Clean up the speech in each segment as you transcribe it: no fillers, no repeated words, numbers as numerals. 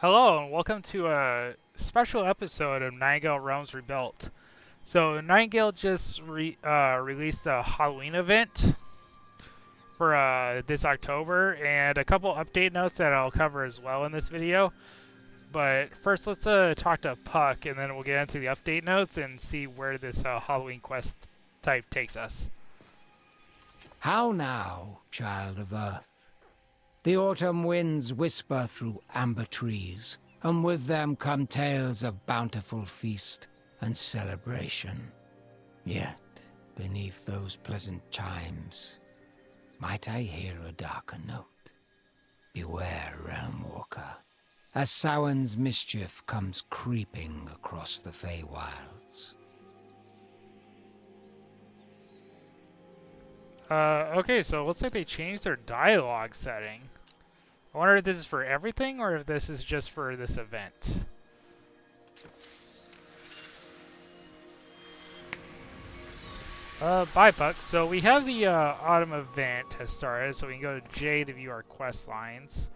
Hello and welcome to a special episode of Nightingale Realms Rebuilt. So Nightingale just released a Halloween event for this October and a couple update notes that I'll cover as well in this video. But first let's talk to Puck and then we'll get into the update notes and see where this Halloween quest type takes us. How now, child of earth? The autumn winds whisper through amber trees, and with them come tales of bountiful feast and celebration. Yet, beneath those pleasant chimes, might I hear a darker note? Beware, Realm Walker, as Samhain's mischief comes creeping across the Feywilds. Okay, so it looks like they changed their dialogue setting. I wonder if this is for everything or if this is just for this event. Bye, Puck. So we have the autumn event has started, so we can go to J to view our quest lines.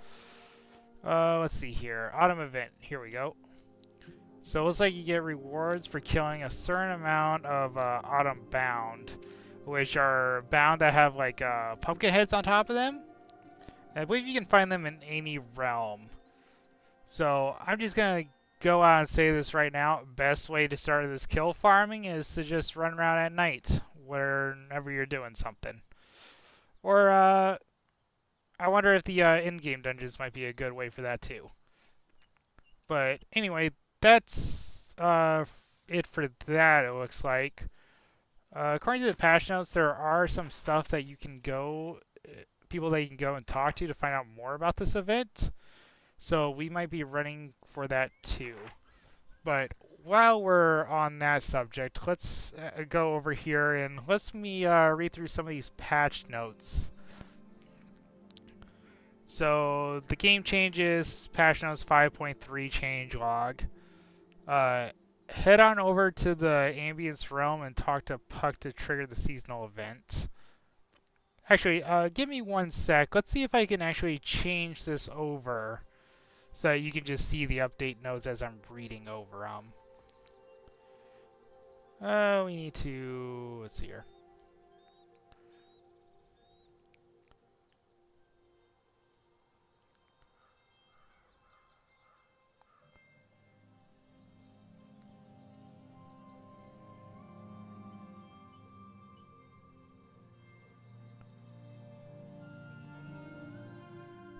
Let's see here. Autumn event. Here we go. So it looks like you get rewards for killing a certain amount of autumn bound, which are bound that have like pumpkin heads on top of them. And I believe you can find them in any realm. So I'm just gonna go out and say this right now. Best way to start this kill farming is to just run around at night whenever you're doing something. Or I wonder if the in-game dungeons might be a good way for that too. But anyway, that's it for that. It looks like. According to the patch notes, there are some stuff that you can go, people that you can go and talk to find out more about this event. So we might be running for that too. But while we're on that subject, let's go over here and let me read through some of these patch notes. So the game changes, patch notes 5.3 change log. Head on over to the Ambience realm and talk to Puck to trigger the seasonal event. Actually, give me one sec. Let's see if I can actually change this over so that you can just see the update notes as I'm reading over them. We need to, let's see here.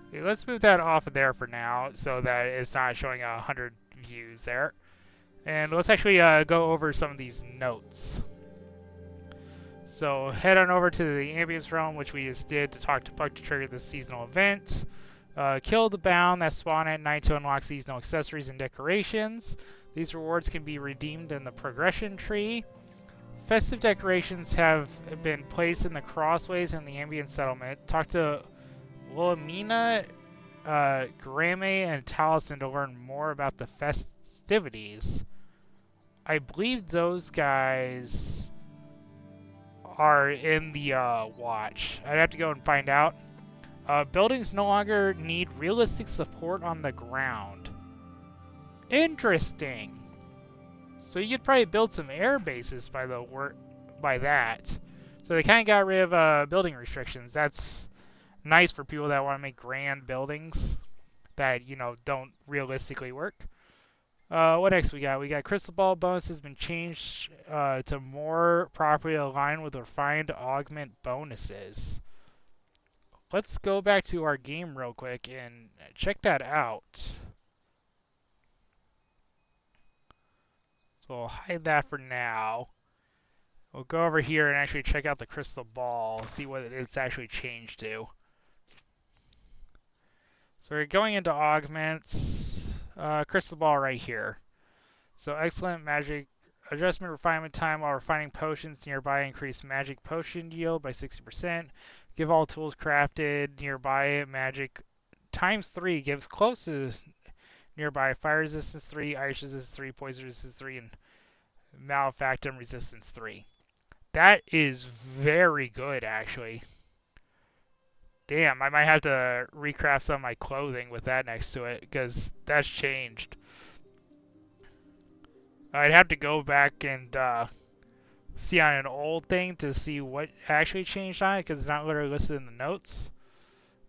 Okay, let's move that off of there for now so that it's not showing 100 views there. And let's actually go over some of these notes. So head on over to the Ambience realm, which we just did to talk to Puck to trigger the seasonal event. Kill the bound that spawn at night to unlock seasonal accessories and decorations. These rewards can be redeemed in the progression tree. Festive decorations have been placed in the crossways in the Ambient settlement. Talk to Wilhelmina, Grame, and Taliesin to learn more about the festivities. I believe those guys are in the watch. I'd have to go and find out. Buildings no longer need realistic support on the ground. Interesting. So you could probably build some air bases by that. So they kind of got rid of building restrictions. That's nice for people that want to make grand buildings that, you know, don't realistically work. What next we got? We got Crystal Ball bonus has been changed to more properly align with refined augment bonuses. Let's go back to our game real quick and check that out. So we'll hide that for now. We'll go over here and actually check out the crystal ball, see what it's actually changed to. So we're going into augments, crystal ball right here. So excellent magic adjustment refinement time while refining potions nearby, increase magic potion yield by 60%. Give all tools crafted nearby magic times 3, gives close to nearby fire resistance 3, ice resistance 3, poison resistance 3, and malefactum resistance 3. That is very good, actually. Damn, I might have to recraft some of my clothing with that next to it, because that's changed. I'd have to go back and see on an old thing to see what actually changed on it, because it's not literally listed in the notes.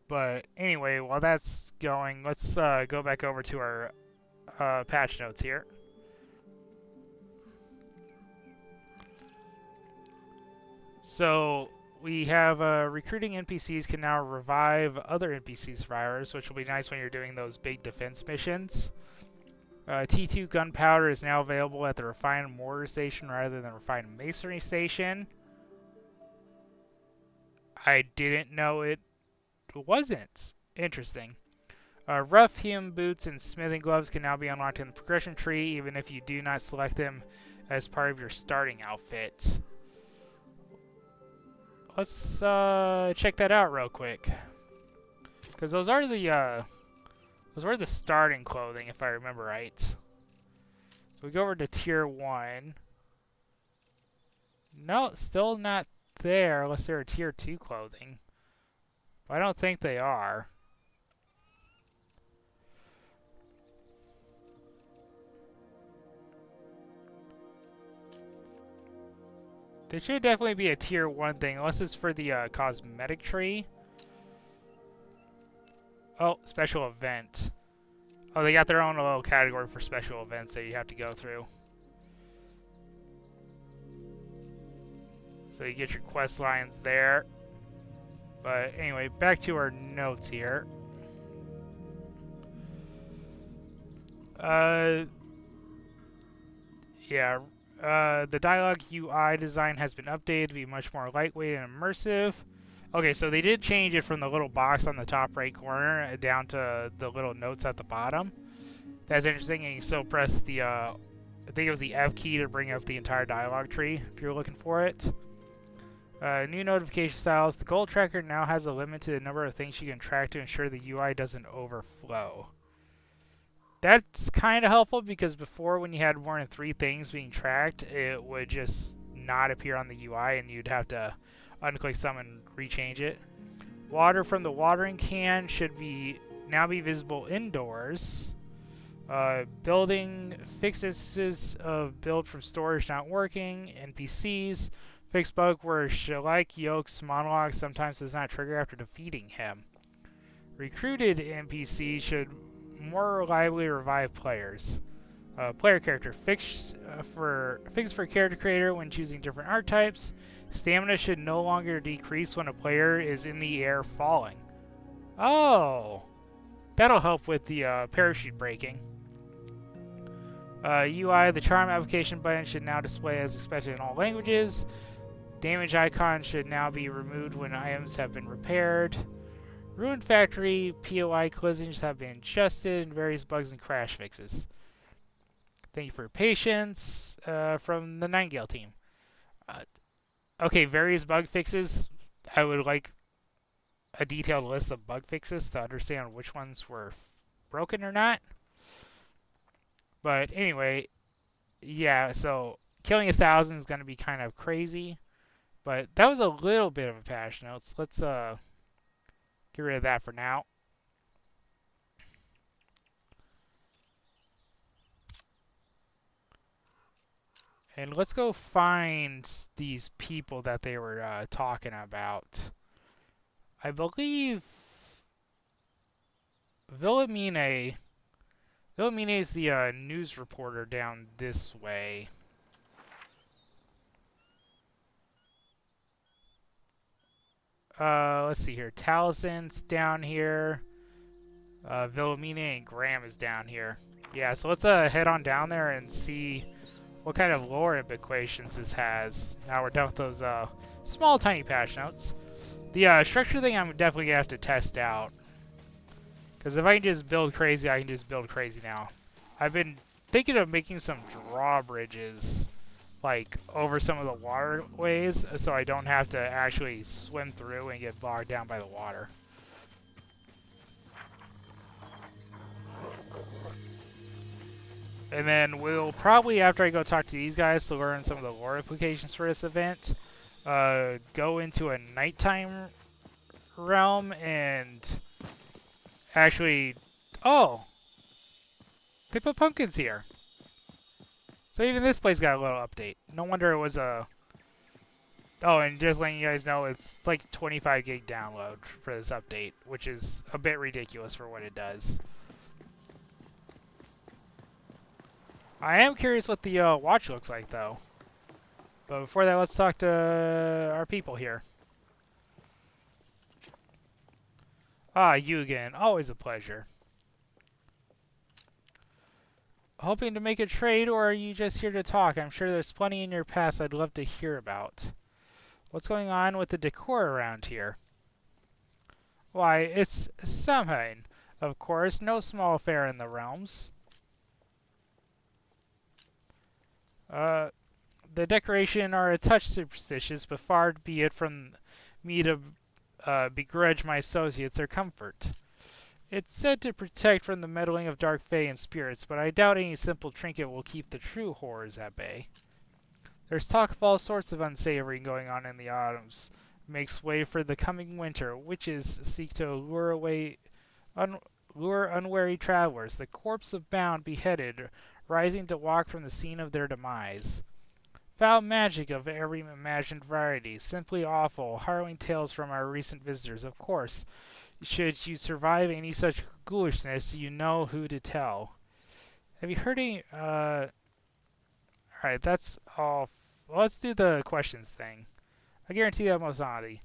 But anyway, while that's going, let's go back over to our patch notes here. So we have recruiting NPCs can now revive other NPC survivors, which will be nice when you're doing those big defense missions. T2 gunpowder is now available at the refined mortar station rather than refined masonry station. I didn't know it wasn't. Interesting. Rough hewn boots and smithing gloves can now be unlocked in the progression tree, even if you do not select them as part of your starting outfit. Let's check that out real quick, because those were the starting clothing, if I remember right. So we go over to tier 1. No, still not there unless they're a tier 2 clothing. But I don't think they are. They should definitely be a tier 1 thing, unless it's for the cosmetic tree. Oh, special event. Oh, they got their own little category for special events that you have to go through. So you get your quest lines there. But anyway, back to our notes here. Yeah. The dialogue UI design has been updated to be much more lightweight and immersive. Okay, so they did change it from the little box on the top right corner down to the little notes at the bottom. That's interesting, and you still press the, I think it was the F key to bring up the entire dialogue tree if you're looking for it. New notification styles. The goal tracker now has a limit to the number of things you can track to ensure the UI doesn't overflow. That's kind of helpful, because before, when you had more than 3 things being tracked, it would just not appear on the UI and you'd have to unclick some and rechange it. Water from the watering can should now be visible indoors. Building fixed instances of build from storage not working. NPCs. Fixed bug where Shalike Yoke's monologue sometimes does not trigger after defeating him. Recruited NPCs should more reliably revive players. Player character fix for character creator when choosing different archetypes. Stamina should no longer decrease when a player is in the air falling. Oh, that'll help with the parachute breaking. UI, the charm application button should now display as expected in all languages. Damage icon should now be removed when items have been repaired. Ruined Factory POI collisions have been adjusted, and various bugs and crash fixes. Thank you for your patience from the Nightingale team. Okay, various bug fixes. I would like a detailed list of bug fixes to understand which ones were broken or not. But anyway, yeah, so killing 1,000 is going to be kind of crazy. But that was a little bit of a patch notes. Let's get rid of that for now. And let's go find these people that they were talking about. I believe Villamine is the news reporter down this way. Let's see here. Taliesin's down here. Villamine and Graham is down here. Yeah, so let's head on down there and see what kind of lore implications this has. Now we're done with those small, tiny patch notes. The structure thing I'm definitely going to have to test out. Because if I can just build crazy, I can just build crazy now. I've been thinking of making some drawbridges, like, over some of the waterways, so I don't have to actually swim through and get bogged down by the water. And then we'll probably, after I go talk to these guys to learn some of the lore implications for this event, go into a nighttime realm and actually... Oh! They put pumpkins here. So even this place got a little update. No wonder it was a... Oh, and just letting you guys know, it's like 25 gig download for this update, which is a bit ridiculous for what it does. I am curious what the watch looks like, though. But before that, let's talk to our people here. Ah, you again. Always a pleasure. Hoping to make a trade, or are you just here to talk? I'm sure there's plenty in your past I'd love to hear about. What's going on with the decor around here? Why, it's Samhain, of course. No small affair in the realms. The decoration are a touch superstitious, but far be it from me to begrudge my associates their comfort. It's said to protect from the meddling of dark fae and spirits, but I doubt any simple trinket will keep the true horrors at bay. There's talk of all sorts of unsavory going on in the autumns. Makes way for the coming winter. Witches seek to lure unwary travelers. The corpse of bound beheaded, rising to walk from the scene of their demise. Foul magic of every imagined variety. Simply awful, harrowing tales from our recent visitors. Of course, should you survive any such ghoulishness, you know who to tell. Have you heard any... Alright, that's all. Well, let's do the questions thing. I guarantee that most honesty.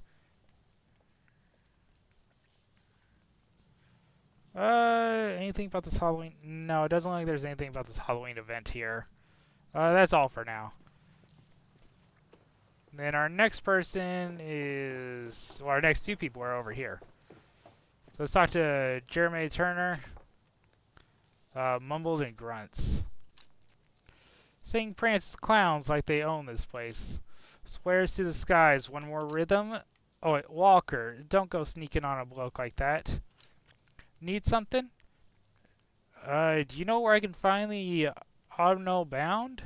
Anything about this Halloween? No, it doesn't look like there's anything about this Halloween event here. That's all for now. Then our next person is... Well, our next two people are over here. So let's talk to Jeremy Turner. Mumbled and grunts. Sing prance clowns like they own this place. Swears to the skies. One more rhythm. Oh, wait, Walker, don't go sneaking on a bloke like that. Need something? Do you know where I can find the autumnal bound?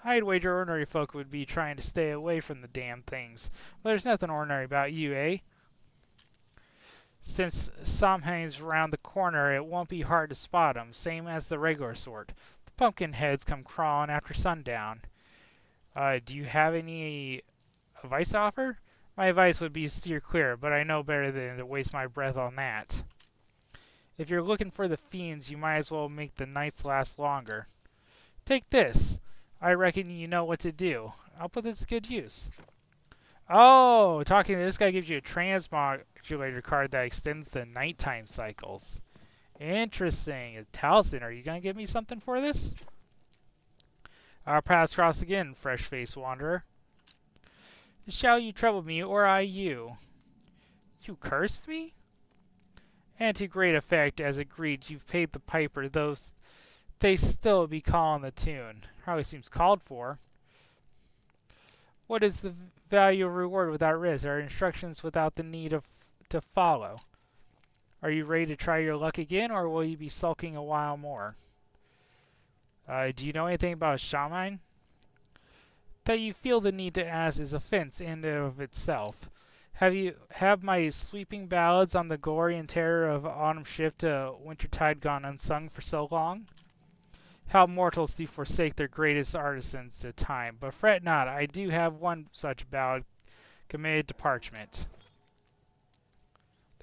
I'd wager ordinary folk would be trying to stay away from the damn things. Well, there's nothing ordinary about you, eh? Since Samhain's around the corner, it won't be hard to spot 'em, same as the regular sort. The pumpkin heads come crawling after sundown. Do you have any advice to offer? My advice would be steer clear, but I know better than to waste my breath on that. If you're looking for the fiends, you might as well make the nights last longer. Take this. I reckon you know what to do. I'll put this to good use. Oh, talking to this guy gives you a transmodulator card that extends the nighttime cycles. Interesting. A talisman. Are you going to give me something for this? Our paths cross again, fresh-faced wanderer. Shall you trouble me, or I you? You cursed me? And to great effect, as agreed, you've paid the piper, though they still be calling the tune. Hardly seems called for. What is the value of reward without risk? Are instructions without the need to follow? Are you ready to try your luck again, or will you be sulking a while more? Do you know anything about shaman? That you feel the need to ask is offense in and of itself. Have my sweeping ballads on the glory and terror of autumn shift to wintertide gone unsung for so long? How mortals do forsake their greatest artisans to time. But fret not, I do have one such ballad committed to parchment.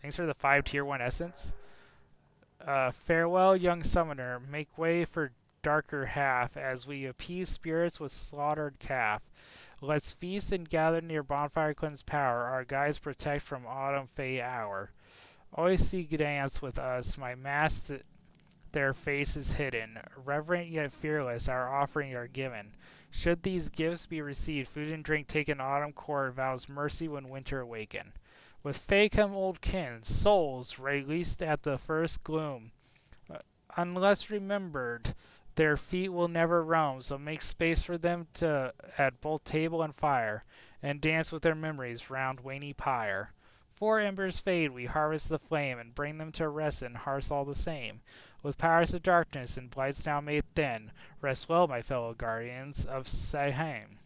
Thanks for the 5 tier 1 essence. Farewell, young summoner. Make way for darker half as we appease spirits with slaughtered calf. Let's feast and gather near bonfire cleanse power. Our guides protect from autumn fey hour. Always see dance with us, my mask their faces hidden. Reverent yet fearless, our offering are given. Should these gifts be received, food and drink taken autumn court vows mercy when winter awaken. With fey come old kin, souls released at the first gloom. Unless remembered, their feet will never roam, so make space for them at both table and fire, and dance with their memories round Waney pyre. 4 embers fade, we harvest the flame, and bring them to rest in hearts all the same. With powers of darkness and blights now made thin, rest well, my fellow guardians of Samhain.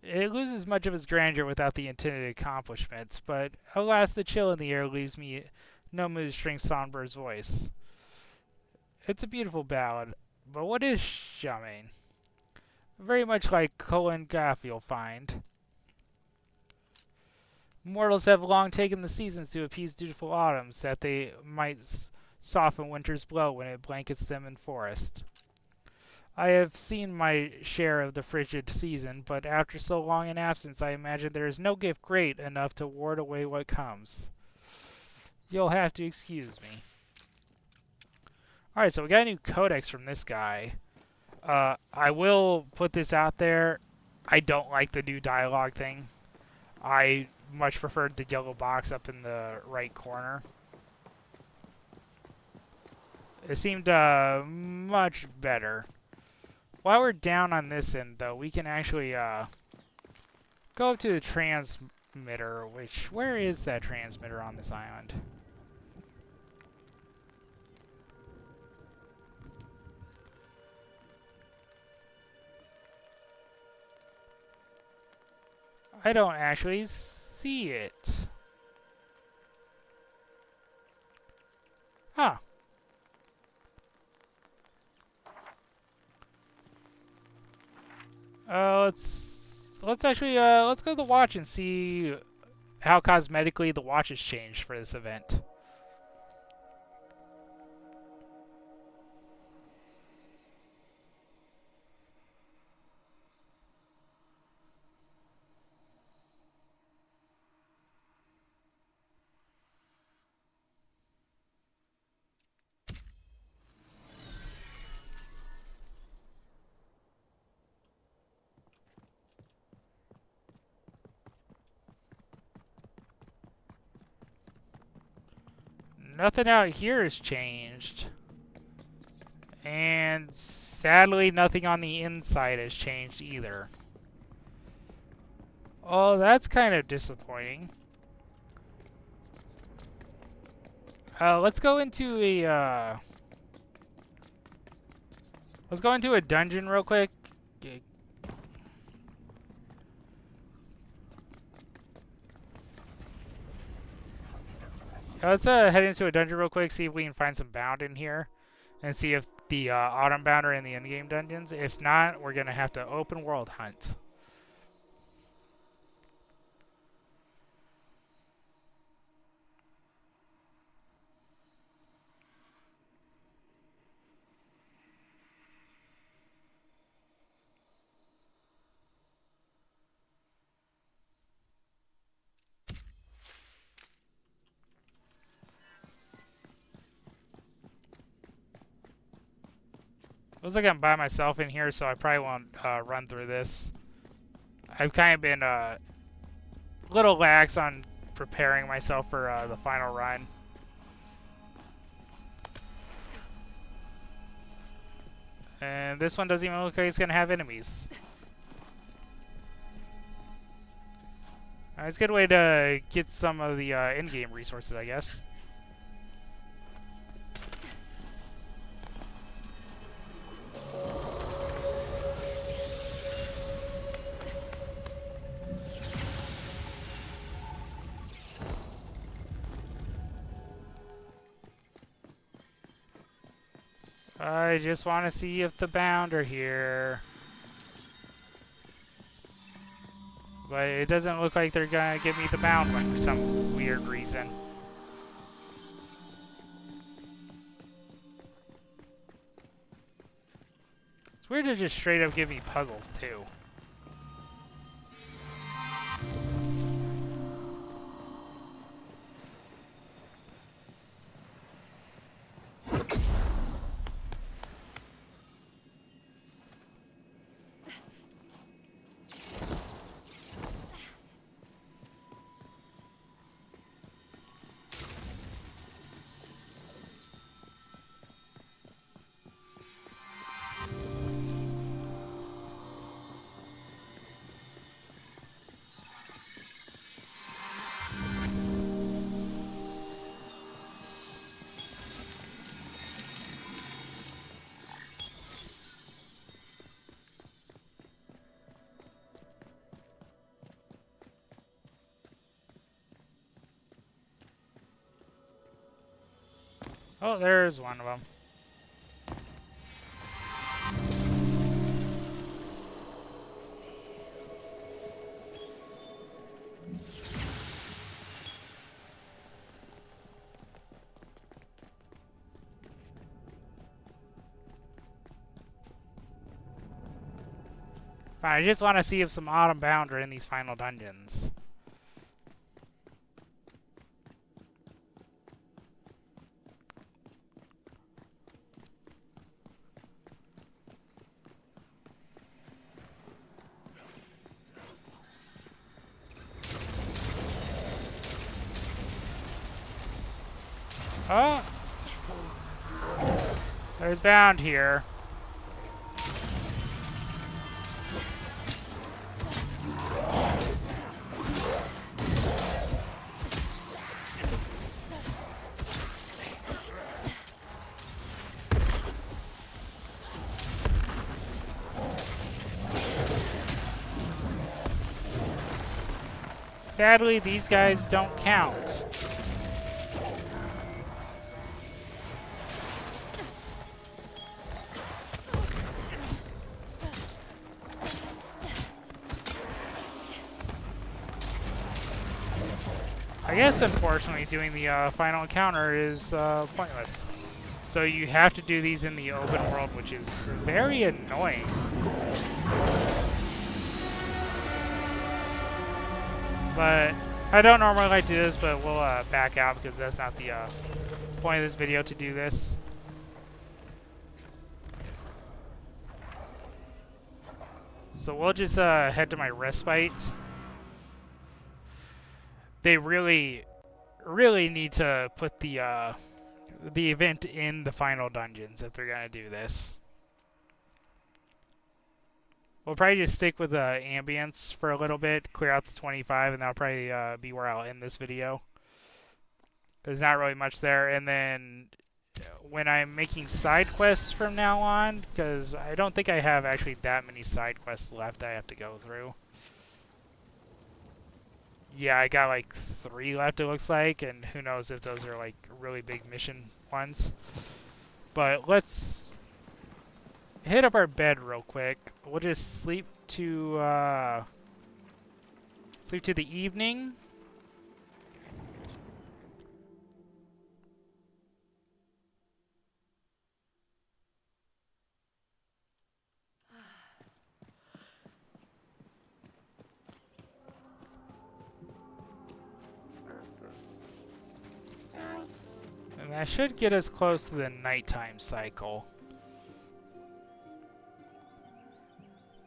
It loses much of its grandeur without the intended accomplishments, but alas, the chill in the air leaves me no mood to string Songbir's voice. It's a beautiful ballad, but what is Charmaine? Very much like Colin Gaff, you'll find. Mortals have long taken the seasons to appease dutiful autumns, that they might soften winter's blow when it blankets them in forest. I have seen my share of the frigid season, but after so long an absence, I imagine there is no gift great enough to ward away what comes. You'll have to excuse me. Alright, so we got a new codex from this guy. I will put this out there. I don't like the new dialogue thing. I much preferred the yellow box up in the right corner. It seemed much better. While we're down on this end, though, we can actually go up to the transmitter, where is that transmitter on this island? I don't actually see it. Huh. Let's actually let's go to the watch and see how cosmetically the watch has changed for this event. Nothing out here has changed. And sadly, nothing on the inside has changed either. Oh, that's kind of disappointing. Let's go into a dungeon real quick. Let's head into a dungeon real quick, see if we can find some bound in here, and see if the autumn bound are in the endgame dungeons. If not, we're gonna have to open world hunt. Looks like I'm by myself in here, so I probably won't run through this. I've kind of been a little lax on preparing myself for the final run. And this one doesn't even look like it's going to have enemies. It's a good way to get some of the in-game resources, I guess. I just want to see if the bound are here. But it doesn't look like they're gonna give me the bound one for some weird reason. It's weird to just straight up give me puzzles too. Oh, there's one of them. Fine, I just want to see if some Autumn Bound are in these final dungeons. Oh! There's Bound here. Sadly, these guys don't count. I guess, unfortunately, doing the final encounter is pointless. So you have to do these in the open world, which is very annoying. But I don't normally like to do this, but we'll back out because that's not the point of this video to do this. So we'll just head to my respite. They really need to put the event in the final dungeons if they're gonna do this. We'll probably just stick with the ambience for a little bit, clear out the 25, and that'll probably be where I'll end this video. There's not really much there, and then when I'm making side quests from now on, because I don't think I have actually that many side quests left that I have to go through. Yeah, I got like 3 left, it looks like, and who knows if those are like really big mission ones. But let's hit up our bed real quick. We'll just sleep to the evening. And that should get us close to the nighttime cycle.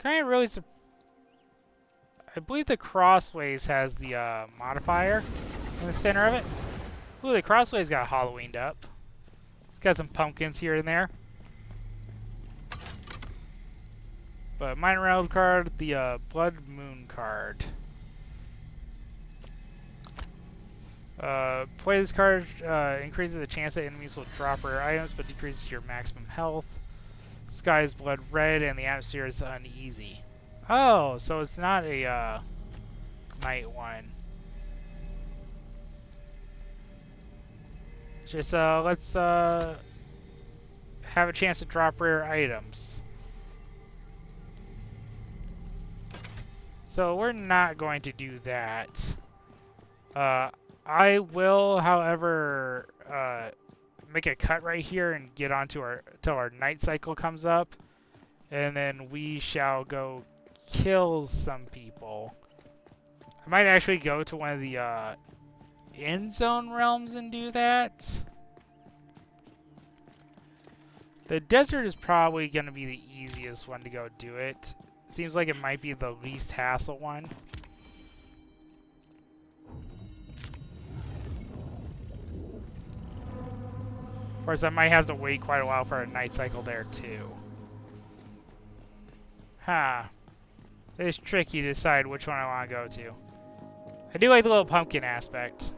Kind of really I believe the Crossways has the modifier in the center of it. Ooh, the Crossways got Halloweened up. It's got some pumpkins here and there. But Minor Realm card, the Blood Moon card. Play this card increases the chance that enemies will drop rare items, but decreases your maximum health. Sky is blood red, and the atmosphere is uneasy. Oh, so it's not a night one. Just let's have a chance to drop rare items. So we're not going to do that. I will, however, make a cut right here and get onto till our night cycle comes up, and then we shall go kill some people. I might actually go to one of the end zone realms and do that. The desert is probably going to be the easiest one to go do it. Seems like it might be the least hassle one. Of course, I might have to wait quite a while for a night cycle there, too. Huh. It's tricky to decide which one I want to go to. I do like the little pumpkin aspect.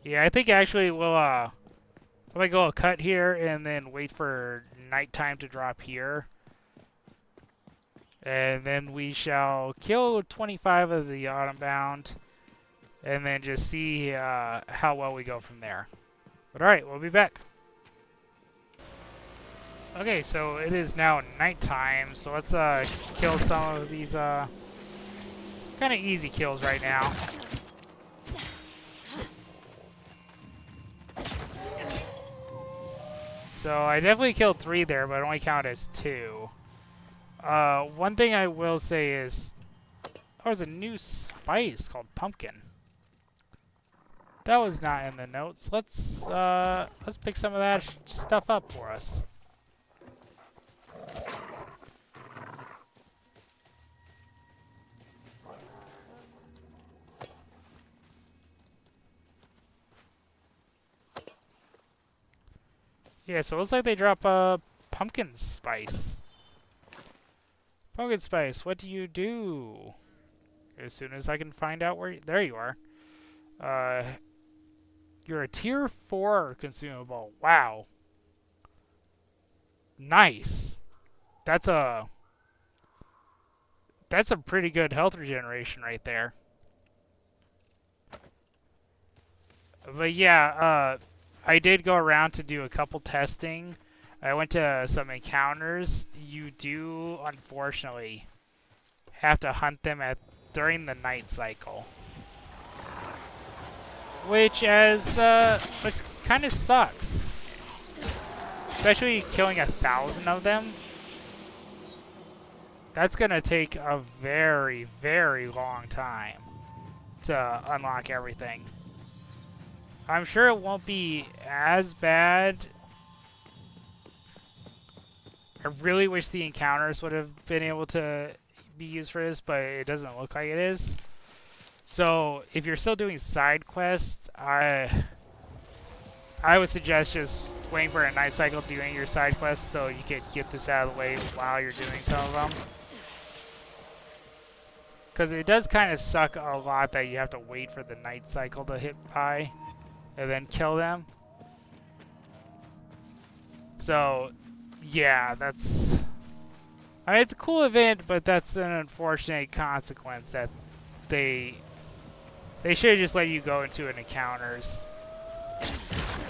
Yeah, I think actually we'll, I might go a cut here and then wait for nighttime to drop here. And then we shall kill 25 of the Autumnbound, and then just see how well we go from there. But alright, we'll be back. Okay, so it is now nighttime, so let's kill some of these kind of easy kills right now. So I definitely killed 3 there, but it only count as 2. One thing I will say is, there's a new spice called pumpkin. That was not in the notes. Let's pick some of that stuff up for us. Yeah, so it looks like they drop pumpkin spice. Pumpkin spice, what do you do? As soon as I can find out where there you are. You're a tier 4 consumable. Wow. Nice. That's a pretty good health regeneration right there. But yeah, I did go around to do a couple testing. I went to some encounters. You do, unfortunately, have to hunt them during the night cycle. Which kind of sucks. Especially killing 1,000 of them. That's gonna take a very, very long time to unlock everything. I'm sure it won't be as bad. I really wish the encounters would have been able to be used for this, but it doesn't look like it is. So, if you're still doing side quests, I would suggest just waiting for a night cycle doing your side quests so you could get this out of the way while you're doing some of them. Because it does kind of suck a lot that you have to wait for the night cycle to hit by and then kill them. So, yeah, that's... I mean, it's a cool event, but that's an unfortunate consequence that they should have just let you go into an encounters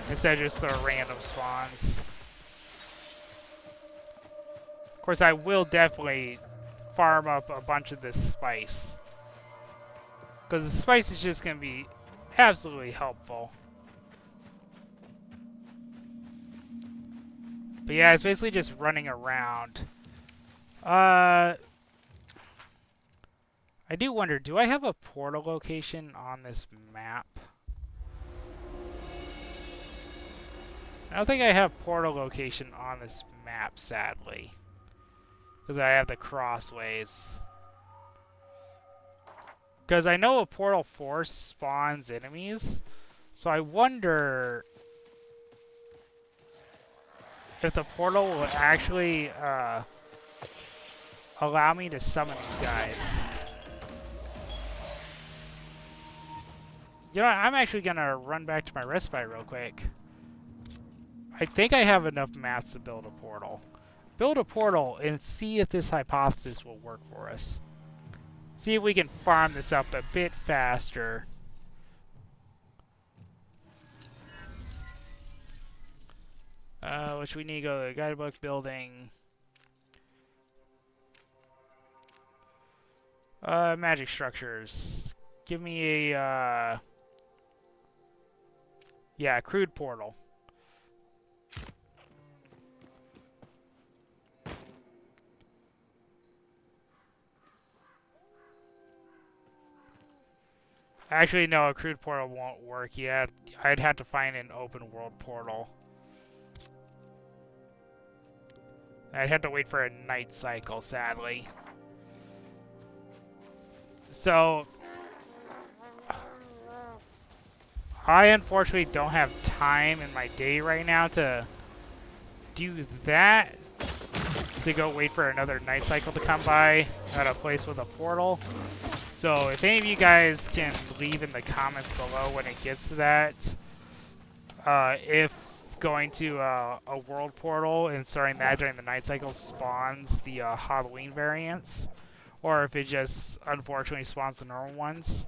instead of just the random spawns. Of course, I will definitely farm up a bunch of this spice, because the spice is just going to be absolutely helpful. But yeah, it's basically just running around. I do wonder, do I have a portal location on this map? I don't think I have portal location on this map, sadly. Because I have the crossways. Because I know a portal force spawns enemies. So I wonder if the portal will actually allow me to summon these guys. You know what, I'm actually going to run back to my respite real quick. I think I have enough mats to build a portal. Build a portal and see if this hypothesis will work for us. See if we can farm this up a bit faster. Which we need to go to the guidebook building. Magic structures. Give me a, yeah, crude portal. Actually, no, a crude portal won't work yet. I'd have to find an open world portal. I'd have to wait for a night cycle, sadly. So, I unfortunately don't have time in my day right now to do that. To go wait for another night cycle to come by at a place with a portal. So if any of you guys can leave in the comments below when it gets to that, if going to a world portal and starting that during the night cycle spawns the Halloween variants, or if it just unfortunately spawns the normal ones.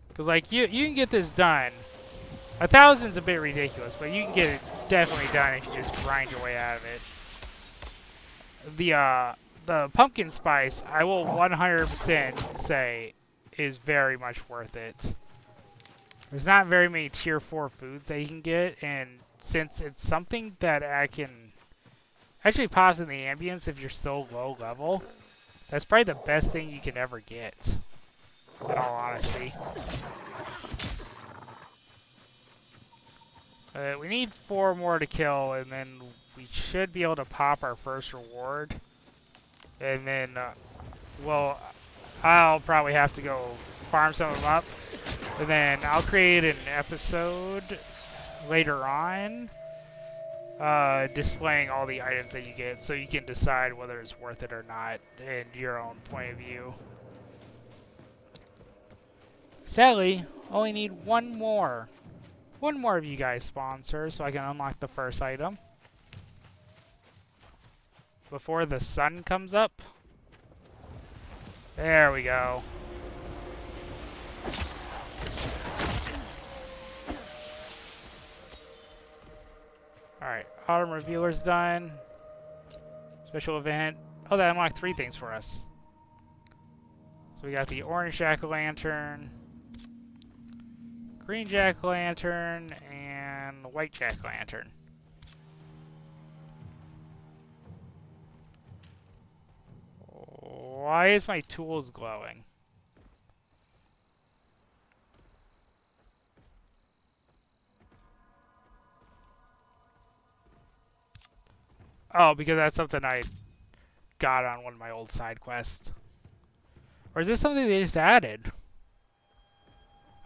Because like you can get this done. 1,000's a bit ridiculous, but you can get it definitely done if you just grind your way out of it. The pumpkin spice, I will 100% say, is very much worth it. There's not very many tier 4 foods that you can get, and since it's something that I can actually pause in the ambience if you're still low level, that's probably the best thing you can ever get, in all honesty. We need 4 more to kill, and then we should be able to pop our first reward. And then, well, I'll probably have to go farm some of them up. And then I'll create an episode later on displaying all the items that you get so you can decide whether it's worth it or not in your own point of view. Sadly, only need one more of you guys sponsor so I can unlock the first item before the sun comes up. There we go. Alright, Autumn Revealer's done. Special event. Oh, that unlocked 3 things for us. So we got the orange jack-o'-lantern, green jack-o'-lantern, and the white jack-o'-lantern. Why is my tools glowing? Oh, because that's something I got on one of my old side quests. Or is this something they just added?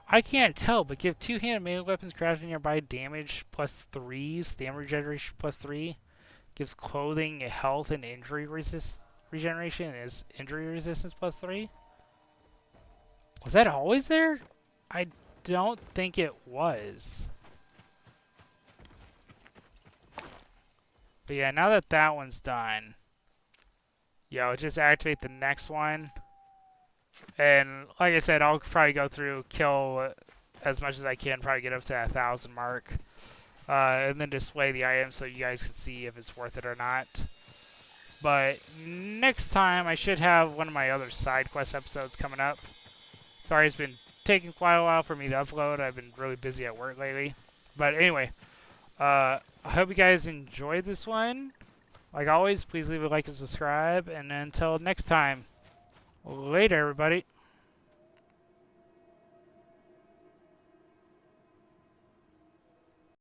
I can't tell, but give two-handed melee weapons crafted nearby damage +3, stamina regeneration +3. Gives clothing, health, and injury regeneration, and is injury resistance +3. Was that always there? I don't think it was. But yeah, now that that one's done, yeah, I'll just activate the next one. And like I said, I'll probably go through, kill as much as I can, probably get up to that 1,000 mark. And then display the items so you guys can see if it's worth it or not. But next time, I should have one of my other side quest episodes coming up. Sorry, it's been taking quite a while for me to upload. I've been really busy at work lately. But anyway, I hope you guys enjoyed this one. Like always, please leave a like and subscribe. And until next time, later, everybody.